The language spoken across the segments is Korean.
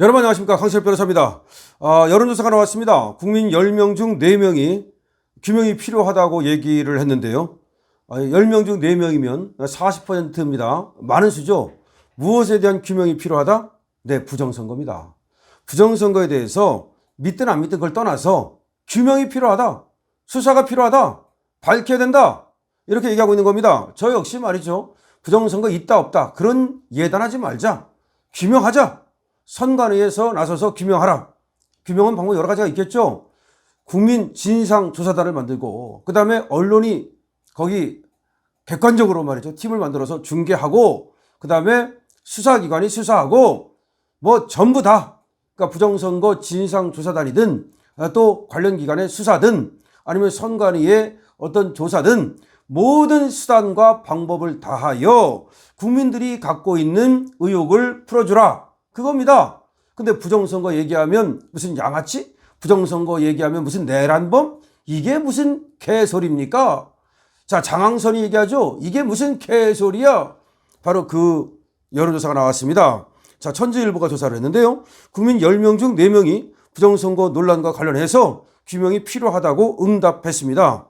여러분 안녕하십니까, 강철 변호사입니다. 여론조사가 나왔습니다. 국민 10명 중 4명이 규명이 필요하다고 얘기를 했는데요. 10명 중 4명이면 40%입니다. 많은 수죠. 무엇에 대한 규명이 필요하다? 네, 부정선거입니다. 부정선거에 대해서 믿든 안 믿든 그걸 떠나서 규명이 필요하다, 수사가 필요하다, 밝혀야 된다, 이렇게 얘기하고 있는 겁니다. 저 역시 말이죠, 부정선거 있다 없다 그런 예단하지 말자, 규명하자. 선관위에서 나서서 규명하라. 규명은 방법 여러 가지가 있겠죠. 국민 진상조사단을 만들고, 그 다음에 언론이 거기 객관적으로 말이죠, 팀을 만들어서 중계하고, 그 다음에 수사기관이 수사하고, 뭐 전부 다, 그러니까 부정선거 진상조사단이든 또 관련 기관의 수사든 아니면 선관위의 어떤 조사든 모든 수단과 방법을 다하여 국민들이 갖고 있는 의혹을 풀어주라, 그겁니다. 근데 부정선거 얘기하면 무슨 양아치? 부정선거 얘기하면 무슨 내란범? 이게 무슨 개소리입니까? 자, 장항선이 얘기하죠. 이게 무슨 개소리야? 바로 그 여론조사가 나왔습니다. 자, 천지일보가 조사를 했는데요. 국민 10명 중 4명이 부정선거 논란과 관련해서 규명이 필요하다고 응답했습니다.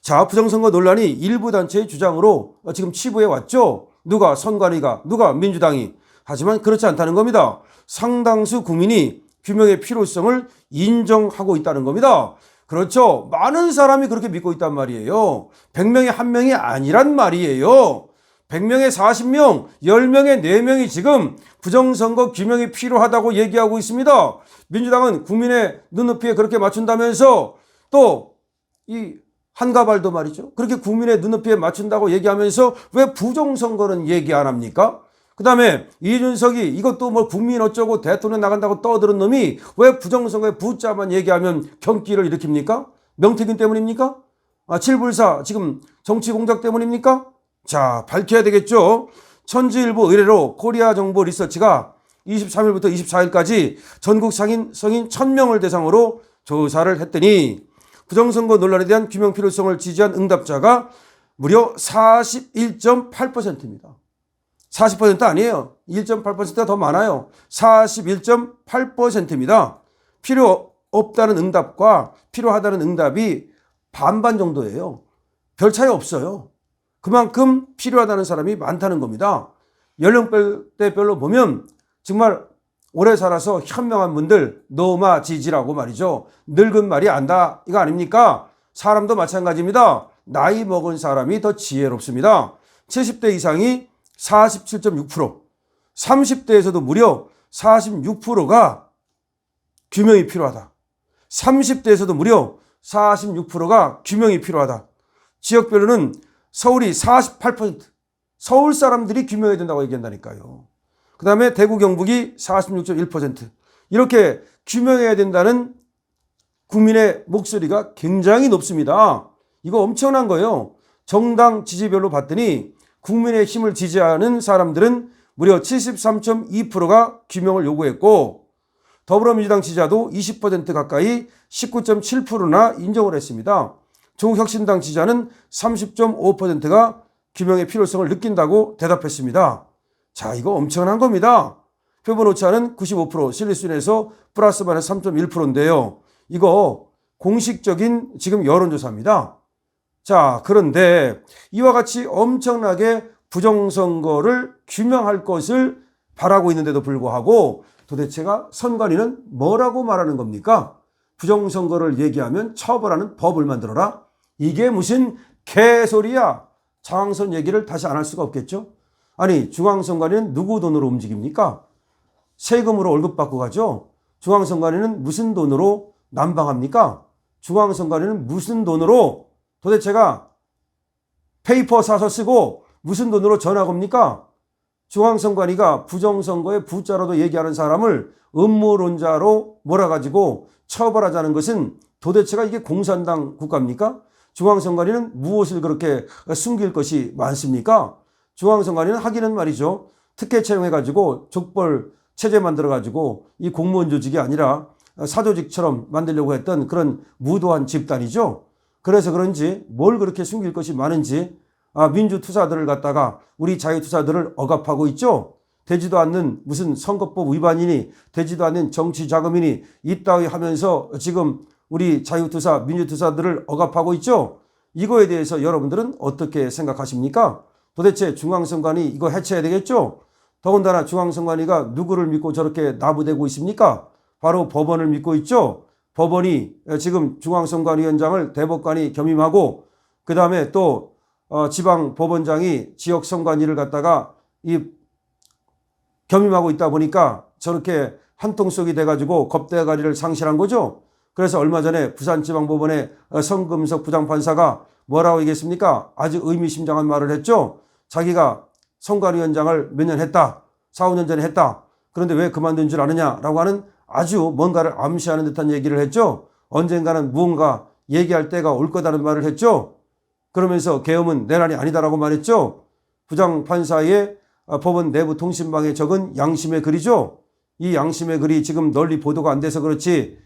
자, 부정선거 논란이 일부 단체의 주장으로 지금 치부해 왔죠. 누가? 선관위가, 누가? 민주당이. 하지만 그렇지 않다는 겁니다. 상당수 국민이 규명의 필요성을 인정하고 있다는 겁니다. 그렇죠. 많은 사람이 그렇게 믿고 있단 말이에요. 100명에 1명이 아니란 말이에요. 100명에 40명, 10명에 4명이 지금 부정선거 규명이 필요하다고 얘기하고 있습니다. 민주당은 국민의 눈높이에 그렇게 맞춘다면서 또 이 한가발도 말이죠, 그렇게 국민의 눈높이에 맞춘다고 얘기하면서 왜 부정선거는 얘기 안 합니까? 그 다음에 이준석이 이것도 뭐 국민 어쩌고 대통령 나간다고 떠드는 놈이 왜 부정선거에 부자만 얘기하면 경기를 일으킵니까? 명태균 때문입니까? 7불사 지금 정치 공작 때문입니까? 자, 밝혀야 되겠죠. 천지일보 의뢰로 코리아 정보 리서치가 23일부터 24일까지 전국 성인 1000명을 대상으로 조사를 했더니 부정선거 논란에 대한 규명 필요성을 지지한 응답자가 무려 41.8%입니다. 40% 아니에요. 1.8%가 더 많아요. 41.8%입니다. 필요 없다는 응답과 필요하다는 응답이 반반 정도예요. 별 차이 없어요. 그만큼 필요하다는 사람이 많다는 겁니다. 연령대별로 보면 정말 오래 살아서 현명한 분들 노마 지지라고 말이죠. 늙은 말이 안다, 이거 아닙니까? 사람도 마찬가지입니다. 나이 먹은 사람이 더 지혜롭습니다. 70대 이상이 47.6%, 30대에서도 무려 46%가 규명이 필요하다. 30대에서도 무려 46%가 규명이 필요하다. 지역별로는 서울이 48%, 서울 사람들이 규명해야 된다고 얘기한다니까요. 그 다음에 대구 경북이 46.1%, 이렇게 규명해야 된다는 국민의 목소리가 굉장히 높습니다. 이거 엄청난 거예요. 정당 지지별로 봤더니 국민의힘을 지지하는 사람들은 무려 73.2%가 규명을 요구했고, 더불어민주당 지지자도 20% 가까이 19.7%나 인정을 했습니다. 조국혁신당 지지자는 30.5%가 규명의 필요성을 느낀다고 대답했습니다. 자, 이거 엄청난 겁니다. 표본 오차는 95%, 실리순에서 플러스 마이너스 3.1%인데요. 이거 공식적인 지금 여론조사입니다. 자, 그런데 이와 같이 엄청나게 부정선거를 규명할 것을 바라고 있는데도 불구하고 도대체가 선관위는 뭐라고 말하는 겁니까? 부정선거를 얘기하면 처벌하는 법을 만들어라? 이게 무슨 개소리야? 장항선 얘기를 다시 안 할 수가 없겠죠? 아니, 중앙선관위는 누구 돈으로 움직입니까? 세금으로 월급 받고 가죠? 중앙선관위는 무슨 돈으로 난방합니까? 중앙선관위는 무슨 돈으로 도대체가 페이퍼 사서 쓰고 무슨 돈으로 전화 겁니까? 중앙선관위가 부정선거에 부자로도 얘기하는 사람을 음모론자로 몰아가지고 처벌하자는 것은 도대체가 이게 공산당 국가입니까? 중앙선관위는 무엇을 그렇게 숨길 것이 많습니까? 중앙선관위는 하기는 말이죠, 특혜 채용해가지고 족벌 체제 만들어가지고 이 공무원 조직이 아니라 사조직처럼 만들려고 했던 그런 무도한 집단이죠. 그래서 그런지 뭘 그렇게 숨길 것이 많은지 민주투사들을 갖다가 우리 자유투사들을 억압하고 있죠. 되지도 않는 무슨 선거법 위반이니 되지도 않는 정치자금이니 이따위 하면서 지금 우리 자유투사, 민주투사들을 억압하고 있죠. 이거에 대해서 여러분들은 어떻게 생각하십니까? 도대체 중앙선관위 이거 해체해야 되겠죠? 더군다나 중앙선관위가 누구를 믿고 저렇게 나부되고 있습니까? 바로 법원을 믿고 있죠. 법원이 지금 중앙선관위원장을 대법관이 겸임하고 그 다음에 또 지방법원장이 지역선관위를 갖다가 겸임하고 있다 보니까 저렇게 한통속이 돼가지고 겁대가리를 상실한 거죠. 그래서 얼마 전에 부산지방법원의 성금석 부장판사가 뭐라고 얘기했습니까? 아주 의미심장한 말을 했죠. 자기가 선관위원장을 몇 년 했다. 4, 5년 전에 했다. 그런데 왜 그만둔 줄 아느냐라고 하는 아주 뭔가를 암시하는 듯한 얘기를 했죠. 언젠가는 무언가 얘기할 때가 올 거다는 말을 했죠. 그러면서 계엄은 내 날이 아니다라고 말했죠. 부장판사의 법원 내부 통신망에 적은 양심의 글이죠. 이 양심의 글이 지금 널리 보도가 안 돼서 그렇지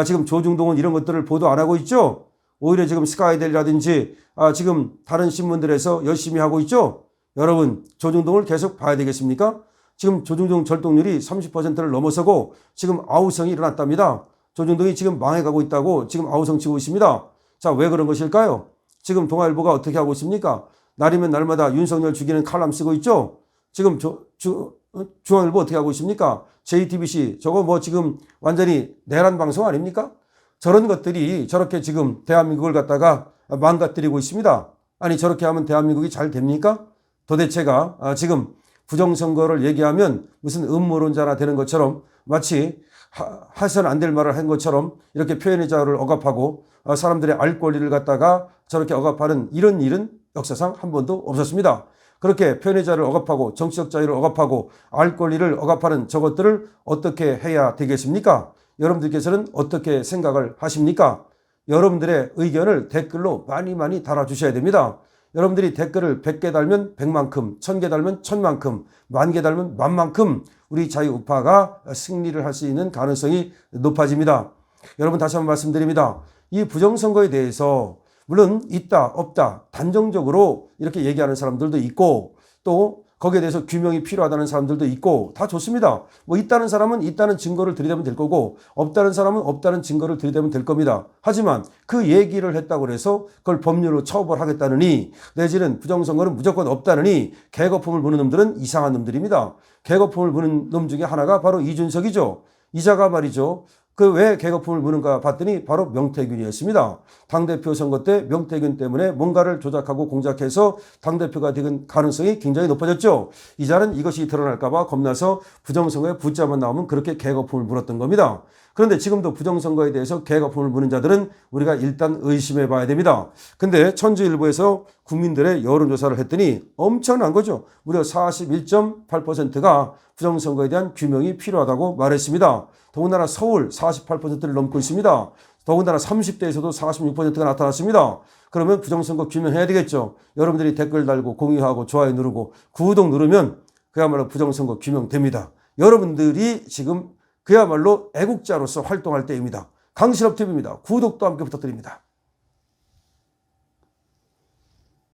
지금 조중동은 이런 것들을 보도 안 하고 있죠. 오히려 지금 스카이데일리라든지 지금 다른 신문들에서 열심히 하고 있죠. 여러분 조중동을 계속 봐야 되겠습니까? 지금 조중동 절동률이 30%를 넘어서고 지금 아우성이 일어났답니다. 조중동이 지금 망해가고 있다고 지금 아우성 치고 있습니다. 자, 왜 그런 것일까요? 지금 동아일보가 어떻게 하고 있습니까? 날이면 날마다 윤석열 죽이는 칼럼 쓰고 있죠. 지금 중앙일보 어떻게 하고 있습니까? JTBC 저거 뭐 지금 완전히 내란 방송 아닙니까? 저런 것들이 저렇게 지금 대한민국을 갖다가 망가뜨리고 있습니다. 아니 저렇게 하면 대한민국이 잘 됩니까? 도대체가 지금 부정선거를 얘기하면 무슨 음모론자나 되는 것처럼 마치 해서는 안 될 말을 한 것처럼 이렇게 표현의 자유를 억압하고 사람들의 알 권리를 갖다가 저렇게 억압하는 이런 일은 역사상 한 번도 없었습니다. 그렇게 표현의 자유를 억압하고 정치적 자유를 억압하고 알 권리를 억압하는 저것들을 어떻게 해야 되겠습니까? 여러분들께서는 어떻게 생각을 하십니까? 여러분들의 의견을 댓글로 많이 달아주셔야 됩니다. 여러분들이 댓글을 100개 달면 100만큼, 1000개 달면 1000만큼, 10,000개 달면 10,000만큼 우리 자유우파가 승리를 할 수 있는 가능성이 높아집니다. 여러분 다시 한번 말씀드립니다. 이 부정선거에 대해서 물론 있다 없다 단정적으로 이렇게 얘기하는 사람들도 있고 또 거기에 대해서 규명이 필요하다는 사람들도 있고 다 좋습니다. 뭐 있다는 사람은 있다는 증거를 들이대면 될 거고 없다는 사람은 없다는 증거를 들이대면 될 겁니다. 하지만 그 얘기를 했다고 해서 그걸 법률로 처벌하겠다느니 내지는 부정선거는 무조건 없다느니 개거품을 부는 놈들은 이상한 놈들입니다. 개거품을 부는 놈 중에 하나가 바로 이준석이죠. 이자가 말이죠. 그 왜 개거품을 부는가 봤더니 바로 명태균이었습니다. 당대표 선거 때 명태균 때문에 뭔가를 조작하고 공작해서 당대표가 된 가능성이 굉장히 높아졌죠. 이자는 이것이 드러날까봐 겁나서 부정선거에 붙자만 나오면 그렇게 개거품을 물었던 겁니다. 그런데 지금도 부정선거에 대해서 개거품을 부는 자들은 우리가 일단 의심해 봐야 됩니다. 근데 천주일보에서 국민들의 여론조사를 했더니 엄청난 거죠. 무려 41.8%가 부정선거에 대한 규명이 필요하다고 말했습니다. 더군다나 서울 48%를 넘고 있습니다. 더군다나 30대에서도 46%가 나타났습니다. 그러면 부정선거 규명해야 되겠죠. 여러분들이 댓글 달고 공유하고 좋아요 누르고 구독 누르면 그야말로 부정선거 규명됩니다. 여러분들이 지금 그야말로 애국자로서 활동할 때입니다. 강신업 TV입니다. 구독도 함께 부탁드립니다.